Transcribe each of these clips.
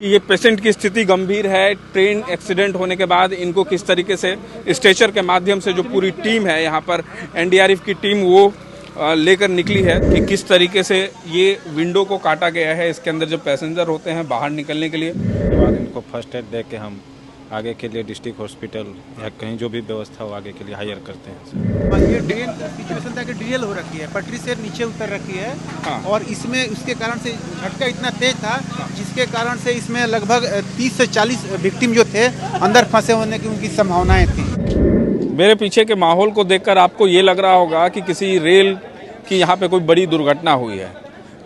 ये पेशेंट की स्थिति गंभीर है। ट्रेन एक्सीडेंट होने के बाद इनको किस तरीके से स्ट्रेचर के माध्यम से जो पूरी टीम है यहाँ पर एनडीआरएफ की टीम वो लेकर निकली है कि किस तरीके से ये विंडो को काटा गया है। इसके अंदर जो पैसेंजर होते हैं बाहर निकलने के लिए बाद इनको फर्स्ट एड दे के हम आगे के लिए डिस्ट्रिक्ट हॉस्पिटल या कहीं जो भी व्यवस्था हो आगे के लिए हायर करते हैं। ये ट्रेन सिचुएशन था कि डीएल हो रखी है, पटरी से नीचे उतर रखी है। हाँ। और इसमें उसके कारण से झटका इतना तेज था जिसके कारण से इसमें लगभग 30 से 40 विक्टिम जो थे अंदर फंसे होने की उनकी संभावनाएं थी। मेरे पीछे के माहौल को देखकर आपको ये लग रहा होगा कि किसी रेल की यहाँ पे कोई बड़ी दुर्घटना हुई है,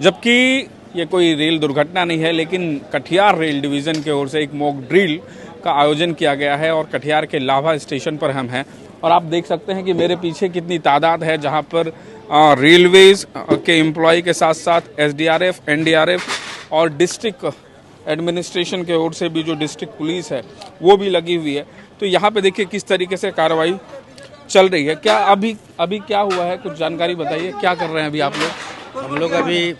जबकि ये कोई रेल दुर्घटना नहीं है, लेकिन कटिहार रेल डिवीज़न की ओर से एक मॉक ड्रिल का आयोजन किया गया है और कटिहार के लाभा स्टेशन पर हम हैं। और आप देख सकते हैं कि मेरे पीछे कितनी तादाद है, जहां पर रेलवेज के एम्प्लॉय के साथ साथ एसडीआरएफ, एनडीआरएफ और डिस्ट्रिक्ट एडमिनिस्ट्रेशन के ओर से भी जो डिस्ट्रिक्ट पुलिस है वो भी लगी हुई है। तो यहाँ पे देखिए किस तरीके से कार्रवाई चल रही है। क्या अभी क्या हुआ है, कुछ जानकारी बताइए, क्या कर रहे हैं अभी आप लोग? हम लोग अभी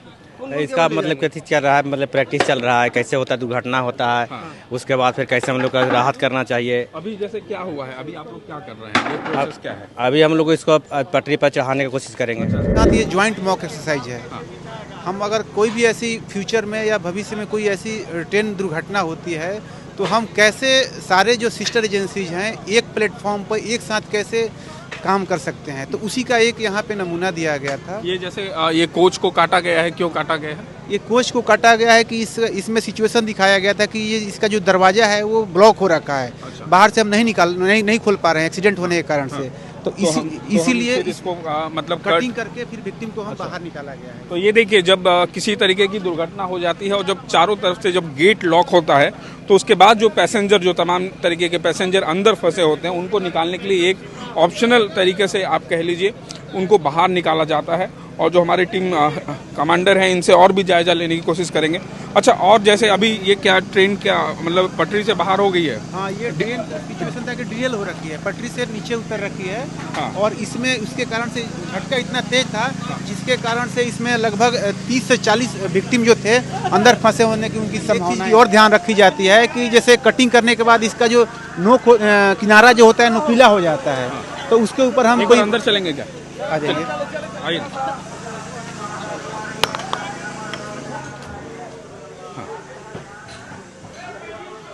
इसका मतलब कैसे चल रहा है, मतलब प्रैक्टिस चल रहा है, कैसे होता है दुर्घटना होता है। हाँ। उसके बाद फिर कैसे हम लोग का राहत करना चाहिए। अभी जैसे क्या हुआ है, अभी आप लोग क्या कर रहे हैं, ये प्रोसेस क्या है? अभी हम लोग इसको पटरी पर चढ़ाने की कोशिश करेंगे। साथ ये ज्वाइंट मॉक एक्सरसाइज है। हम अगर कोई भी ऐसी फ्यूचर में या भविष्य में कोई ऐसी ट्रेन दुर्घटना होती है तो हम कैसे सारे जो सिस्टर एजेंसीज हैं एक प्लेटफॉर्म पर एक साथ कैसे काम कर सकते हैं, तो उसी का एक यहाँ पे नमूना दिया गया था। ये जैसे ये कोच को काटा गया है, क्यों काटा गया है? ये कोच को काटा गया है कि इसमें सिचुएशन दिखाया गया था कि ये इसका जो दरवाजा है वो ब्लॉक हो रखा है। अच्छा। बाहर से हम नहीं खोल पा रहे हैं एक्सीडेंट होने के कारण से। तो इसीलिए इसको मतलब कटिंग करके फिर विक्टिम को हम बाहर निकाला गया है। तो ये देखिए, जब किसी तरीके की दुर्घटना हो जाती है और जब चारों तरफ से जब गेट लॉक होता है तो उसके बाद जो पैसेंजर, जो तमाम तरीके के पैसेंजर अंदर फंसे होते हैं, उनको निकालने के लिए एक ऑप्शनल तरीके से आप कह लीजिए उनको बाहर निकाला जाता है। और जो हमारी टीम कमांडर हैं इनसे और भी जायजा लेने की कोशिश करेंगे। अच्छा, और जैसे अभी ये क्या ट्रेन क्या मतलब पटरी से बाहर हो गई है? हाँ, ये ट्रेन सिचुएशन था कि डीएल हो रखी है, पटरी से नीचे उतर रखी है। हाँ। और इसमें उसके कारण से झटका इतना तेज था जिसके कारण से इसमें लगभग 30 से 40 विक्टिम जो थे अंदर फंसे होने की उनकी संभावनाएं और ध्यान रखी जाती है कि जैसे कटिंग करने के बाद इसका जो नोक किनारा जो होता है नुकीला हो जाता है। तो उसके ऊपर हम कोई अंदर चलेंगे क्या? आ जाइए। आइए।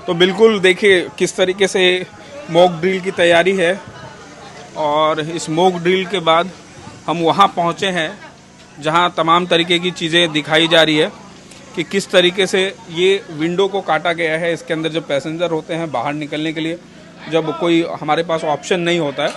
तो बिल्कुल देखिए किस तरीके से मॉक ड्रिल की तैयारी है। और इस मॉक ड्रिल के बाद हम वहाँ पहुँचे हैं जहाँ तमाम तरीके की चीज़ें दिखाई जा रही है कि किस तरीके से ये विंडो को काटा गया है। इसके अंदर जो पैसेंजर होते हैं बाहर निकलने के लिए, जब कोई हमारे पास ऑप्शन नहीं होता है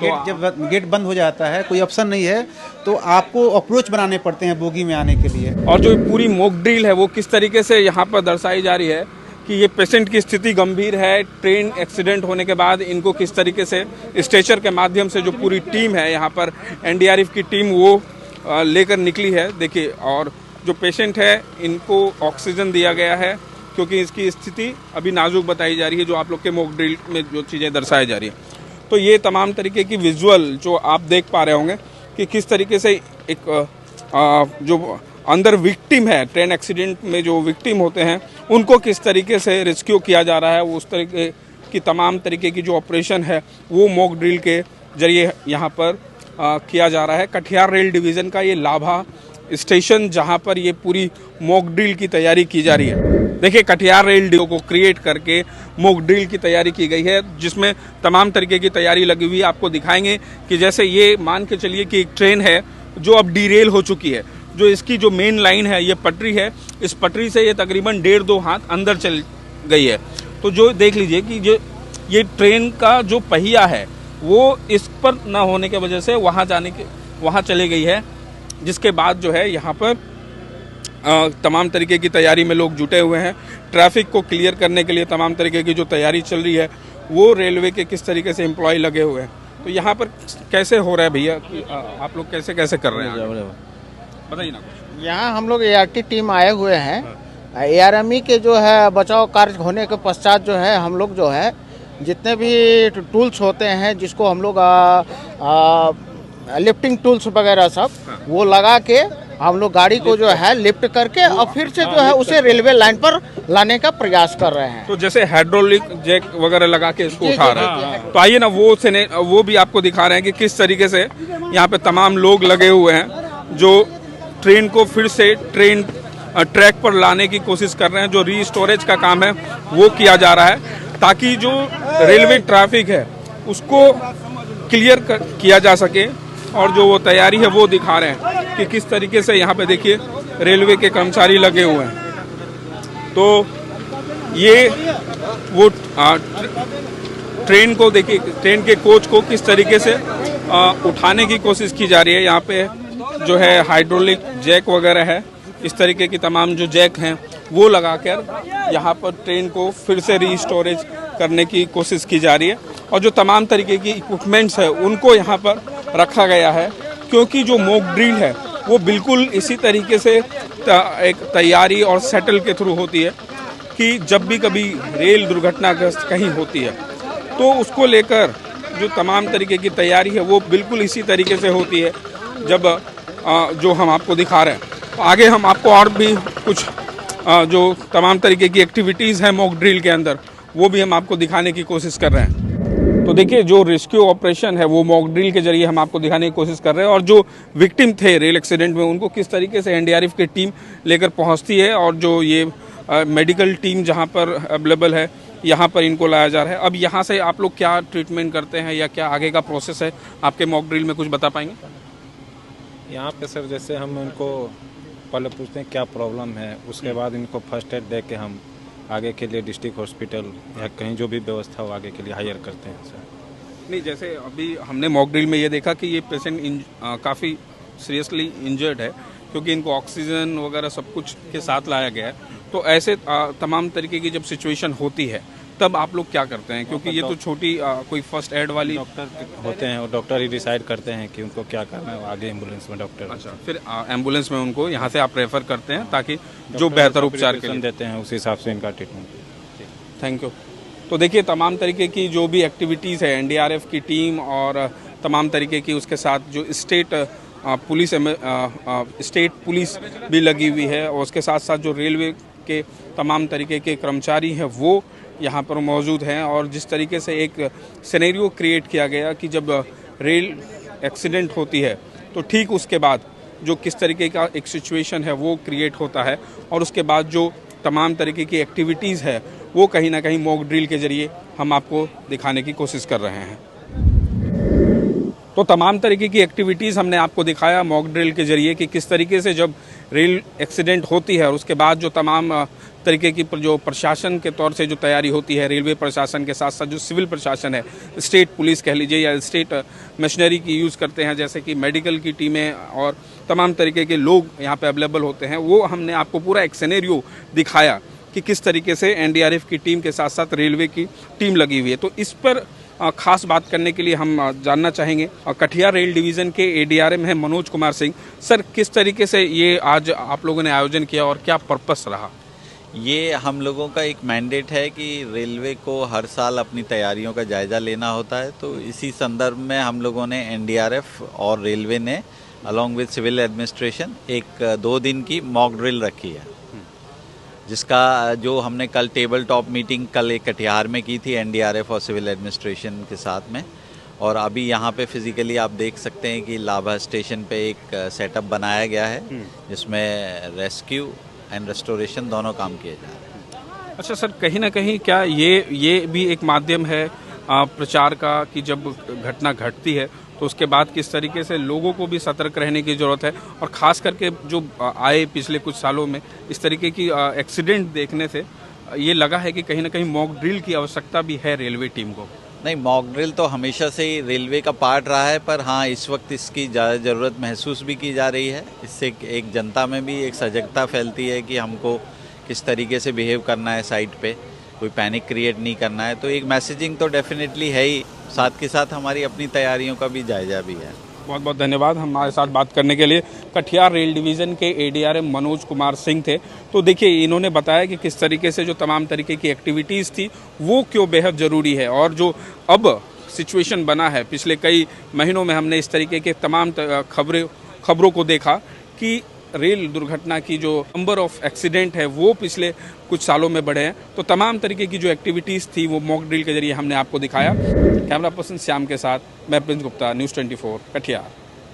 तो जब गेट बंद हो जाता है, कोई ऑप्शन नहीं है, तो आपको अप्रोच बनाने पड़ते हैं बोगी में आने के लिए। और जो पूरी मॉक ड्रिल है वो किस तरीके से यहाँ पर दर्शाई जा रही है कि ये पेशेंट की स्थिति गंभीर है। ट्रेन एक्सीडेंट होने के बाद इनको किस तरीके से स्ट्रेचर के माध्यम से जो पूरी टीम है यहाँ पर एनडीआरएफ की टीम वो लेकर निकली है। देखिए, और जो पेशेंट है इनको ऑक्सीजन दिया गया है क्योंकि इसकी स्थिति अभी नाजुक बताई जा रही है, जो आप लोग के मॉक ड्रिल में जो चीज़ें दर्शाई जा रही है। तो ये तमाम तरीके की विजुअल जो आप देख पा रहे होंगे कि किस तरीके से एक जो अंदर विक्टिम है, ट्रेन एक्सीडेंट में जो विक्टिम होते हैं उनको किस तरीके से रेस्क्यू किया जा रहा है। वो उस तरीके की तमाम तरीके की जो ऑपरेशन है वो मॉक ड्रिल के जरिए यहाँ पर किया जा रहा है। कटिहार रेल डिवीज़न का ये लाभा स्टेशन जहाँ पर ये पूरी मॉक ड्रिल की तैयारी की जा रही है। देखिए, कटिहार रेल डिपो को क्रिएट करके मॉक ड्रिल की तैयारी की गई है जिसमें तमाम तरीके की तैयारी लगी हुई है। आपको दिखाएंगे कि जैसे ये मान के चलिए कि एक ट्रेन है जो अब डीरेल हो चुकी है, जो इसकी जो मेन लाइन है ये पटरी है, इस पटरी से ये तकरीबन 1.5-2 हाथ अंदर चल गई है। तो जो देख लीजिए कि जो ये ट्रेन का जो पहिया है वो इस पर न होने की वजह से वहाँ चली गई है, जिसके बाद जो है यहाँ पर तमाम तरीके की तैयारी में लोग जुटे हुए हैं। ट्रैफिक को क्लियर करने के लिए तमाम तरीके की जो तैयारी चल रही है वो रेलवे के किस तरीके से एम्प्लॉय लगे हुए हैं। तो यहाँ पर कैसे हो रहा है भैया, आप लोग कैसे कैसे कर रहे हैं, बताइए ना कुछ। यहाँ हम लोग एआरटी टीम आए हुए हैं। एआरएमई के जो है बचाव कार्य होने के पश्चात जो है हम लोग जो है जितने भी टूल्स होते हैं जिसको हम लोग लिफ्टिंग टूल्स वगैरह सब वो लगा के हम लोग गाड़ी को जो है लिफ्ट करके और फिर से जो है उसे रेलवे लाइन पर लाने का प्रयास कर रहे हैं। तो जैसे हाइड्रोलिक जैक वगैरह लगा के इसको जी, उठा जी, रहे जी, हैं, तो आइए ना वो भी आपको दिखा रहे हैं कि किस तरीके से यहाँ पे तमाम लोग लगे हुए हैं जो ट्रेन को फिर से ट्रैक पर लाने की कोशिश कर रहे हैं। जो रीस्टोरेज का काम है वो किया जा रहा है ताकि जो रेलवे ट्रैफिक है उसको क्लियर किया जा सके, और जो वो तैयारी है वो दिखा रहे हैं कि किस तरीके से यहाँ पे देखिए रेलवे के कर्मचारी लगे हुए हैं। तो ये वो ट्रेन को देखिए, ट्रेन के कोच को किस तरीके से उठाने की कोशिश की जा रही है। यहाँ पे जो है हाइड्रोलिक जैक वगैरह है, इस तरीके की तमाम जो जैक हैं वो लगाकर यहाँ पर ट्रेन को फिर से रीस्टोरेज करने की कोशिश की जा रही है, और जो तमाम तरीके की इक्विपमेंट्स है उनको यहाँ पर रखा गया है, क्योंकि जो मॉक ड्रिल है वो बिल्कुल इसी तरीके से एक तैयारी और सेटल के थ्रू होती है कि जब भी कभी रेल दुर्घटनाग्रस्त कहीं होती है तो उसको लेकर जो तमाम तरीके की तैयारी है वो बिल्कुल इसी तरीके से होती है जब जो हम आपको दिखा रहे हैं। आगे हम आपको और भी कुछ जो तमाम तरीके की एक्टिविटीज़ हैं मॉक ड्रिल के अंदर वो भी हम आपको दिखाने की कोशिश कर रहे हैं। तो देखिए जो रेस्क्यू ऑपरेशन है वो मॉक ड्रिल के जरिए हम आपको दिखाने की कोशिश कर रहे हैं, और जो विक्टिम थे रेल एक्सीडेंट में उनको किस तरीके से एनडीआरएफ की टीम लेकर पहुंचती है, और जो ये मेडिकल टीम जहां पर अवेलेबल है यहाँ पर इनको लाया जा रहा है। अब यहाँ से आप लोग क्या ट्रीटमेंट करते हैं या क्या आगे का प्रोसेस है आपके मॉक ड्रिल में, कुछ बता पाएंगे? यहाँ पे सर जैसे हम उनको पहले पूछते हैं क्या प्रॉब्लम है, उसके बाद इनको फर्स्ट एड दे के हम आगे के लिए डिस्ट्रिक्ट हॉस्पिटल या कहीं जो भी व्यवस्था हो आगे के लिए हायर करते हैं सर। नहीं, जैसे अभी हमने मॉक ड्रिल में ये देखा कि ये पेशेंट काफ़ी सीरियसली इंजर्ड है, क्योंकि इनको ऑक्सीजन वगैरह सब कुछ के साथ लाया गया है। तो ऐसे तमाम तरीके की जब सिचुएशन होती है तब आप लोग क्या करते हैं, क्योंकि ये तो छोटी कोई फर्स्ट एड वाली डॉक्टर होते हैं और डॉक्टर ही डिसाइड करते हैं कि उनको क्या करना है, आगे एम्बुलेंस में डॉक्टर। अच्छा, फिर एम्बुलेंस में उनको यहाँ से आप रेफर करते हैं ताकि जो बेहतर उपचार के लिए देते हैं उस हिसाब से इनका ट्रीटमेंट। Thank you. तो देखिए तमाम तरीके की जो भी एक्टिविटीज़ है एनडीआरएफ की टीम और तमाम तरीके की उसके साथ जो स्टेट पुलिस भी लगी हुई है, और उसके साथ साथ जो रेलवे के तमाम तरीके के कर्मचारी हैं वो यहाँ पर मौजूद हैं। और जिस तरीके से एक सिनेरियो क्रिएट किया गया कि जब रेल एक्सीडेंट होती है तो ठीक उसके बाद जो किस तरीके का एक सिचुएशन है वो क्रिएट होता है, और उसके बाद जो तमाम तरीके की एक्टिविटीज़ है वो कहीं ना कहीं मॉक ड्रिल के ज़रिए हम आपको दिखाने की कोशिश कर रहे हैं। तो तमाम तरीके की एक्टिविटीज़ हमने आपको दिखाया मॉक ड्रिल के ज़रिए कि किस तरीके से जब रेल एक्सीडेंट होती है और उसके बाद जो तमाम तरीके की जो प्रशासन के तौर से जो तैयारी होती है, रेलवे प्रशासन के साथ साथ जो सिविल प्रशासन है, स्टेट पुलिस कह लीजिए या स्टेट मशीनरी की यूज़ करते हैं, जैसे कि मेडिकल की टीमें और तमाम तरीके के लोग यहाँ पे अवेलेबल होते हैं, वो हमने आपको पूरा एक सिनेरियो दिखाया कि किस तरीके से एनडीआरएफ की टीम के साथ साथ रेलवे की टीम लगी हुई है। तो इस पर खास बात करने के लिए हम जानना चाहेंगे कटिहार रेल डिवीज़न के एडीआरएम हैं मनोज कुमार सिंह। सर, किस तरीके से ये आज आप लोगों ने आयोजन किया और क्या पर्पस रहा? ये हम लोगों का एक मैंडेट है कि रेलवे को हर साल अपनी तैयारियों का जायज़ा लेना होता है, तो इसी संदर्भ में हम लोगों ने एनडीआरएफ और रेलवे ने अलॉन्ग विद सिविल एडमिनिस्ट्रेशन एक 2 दिन की मॉक ड्रिल रखी है, जिसका जो हमने कल टेबल टॉप मीटिंग कल एक कटिहार में की थी एनडीआरएफ और सिविल एडमिनिस्ट्रेशन के साथ में, और अभी यहाँ पे फिजिकली आप देख सकते हैं कि लाभा स्टेशन पे एक सेटअप बनाया गया है जिसमें रेस्क्यू एंड रेस्टोरेशन दोनों काम किए जा रहे हैं। अच्छा सर, कहीं ना कहीं क्या ये भी एक माध्यम है प्रचार का कि जब घटना घटती है तो उसके बाद किस तरीके से लोगों को भी सतर्क रहने की ज़रूरत है, और ख़ास करके जो आए पिछले कुछ सालों में इस तरीके की एक्सीडेंट देखने से ये लगा है कि कहीं ना कहीं मॉक ड्रिल की आवश्यकता भी है रेलवे टीम को? नहीं, मॉक ड्रिल तो हमेशा से ही रेलवे का पार्ट रहा है, पर हाँ इस वक्त इसकी ज़्यादा ज़रूरत महसूस भी की जा रही है। इससे एक जनता में भी एक सजगता फैलती है कि हमको किस तरीके से बिहेव करना है साइड पे, कोई पैनिक क्रिएट नहीं करना है, तो एक मैसेजिंग तो डेफिनेटली है ही, साथ के साथ हमारी अपनी तैयारियों का भी जायजा भी है। बहुत बहुत धन्यवाद हमारे साथ बात करने के लिए। कटिहार रेल डिवीज़न के एडीआरएम मनोज कुमार सिंह थे। तो देखिए इन्होंने बताया कि किस तरीके से जो तमाम तरीके की एक्टिविटीज़ थी वो क्यों बेहद ज़रूरी है, और जो अब सिचुएशन बना है पिछले कई महीनों में हमने इस तरीके के तमाम खबरों को देखा कि रेल दुर्घटना की जो नंबर ऑफ एक्सीडेंट है वो पिछले कुछ सालों में बढ़े हैं। तो तमाम तरीके की जो एक्टिविटीज़ थी वो मॉक ड्रिल के जरिए हमने आपको दिखाया। कैमरा पर्सन श्याम के साथ मैं प्रिंस गुप्ता, न्यूज़ 24 कटिहार।